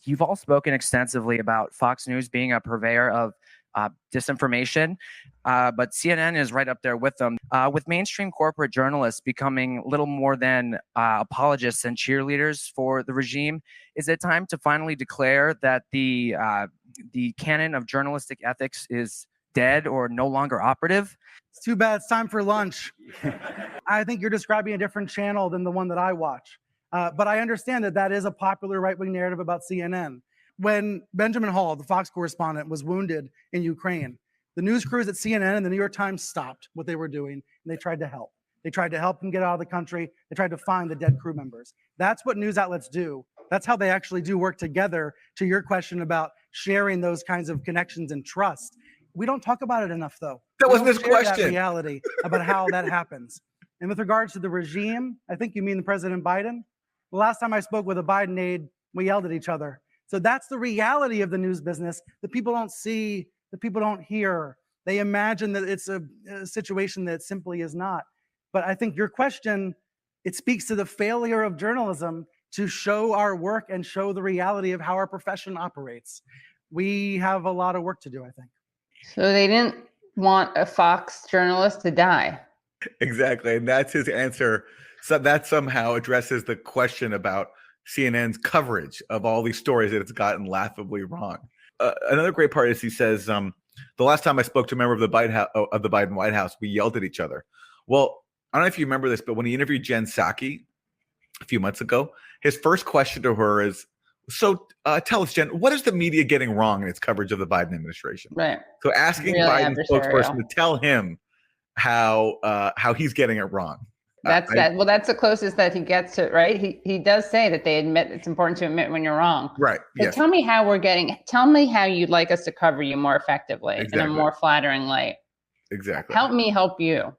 You've all spoken extensively about Fox News being a purveyor of disinformation, but CNN is right up there with them. With mainstream corporate journalists becoming little more than apologists and cheerleaders for the regime, is it time to finally declare that the canon of journalistic ethics is dead or no longer operative? It's too bad. It's time for lunch. I think you're describing a different channel than the one that I watch. But I understand that that is a popular right-wing narrative about CNN. When Benjamin Hall, the Fox correspondent, was wounded in Ukraine, the news crews at CNN and the New York Times stopped what they were doing, and they tried to help. They tried to help him get out of the country. They tried to find the dead crew members. That's what news outlets do. That's how they actually do work together, to your question about sharing those kinds of connections and trust. We don't talk about it enough, though. That wasn't his question. That reality about how that happens. And with regards to the regime, I think you mean the President Biden. The last time I spoke with a Biden aide, we yelled at each other. So that's the reality of the news business that people don't see, that people don't hear. They imagine that it's a situation that simply is not. But I think your question, it speaks to the failure of journalism to show our work and show the reality of how our profession operates. We have a lot of work to do, I think. So they didn't want a Fox journalist to die. Exactly. And that's his answer. So that somehow addresses the question about CNN's coverage of all these stories that it's gotten laughably wrong. Another great part is he says, the last time I spoke to a member of the Biden White House, we yelled at each other. Well, I don't know if you remember this, but when he interviewed Jen Psaki a few months ago, his first question to her is, so tell us, Jen, what is the media getting wrong in its coverage of the Biden administration? Right. So asking Really Biden's spokesperson to tell him how he's getting it wrong. That's the closest that he gets to, right? He does say that they admit it's important to admit when you're wrong. Right. So yes. tell me how you'd like us to cover you more effectively in a more flattering light. Exactly. Help me help you.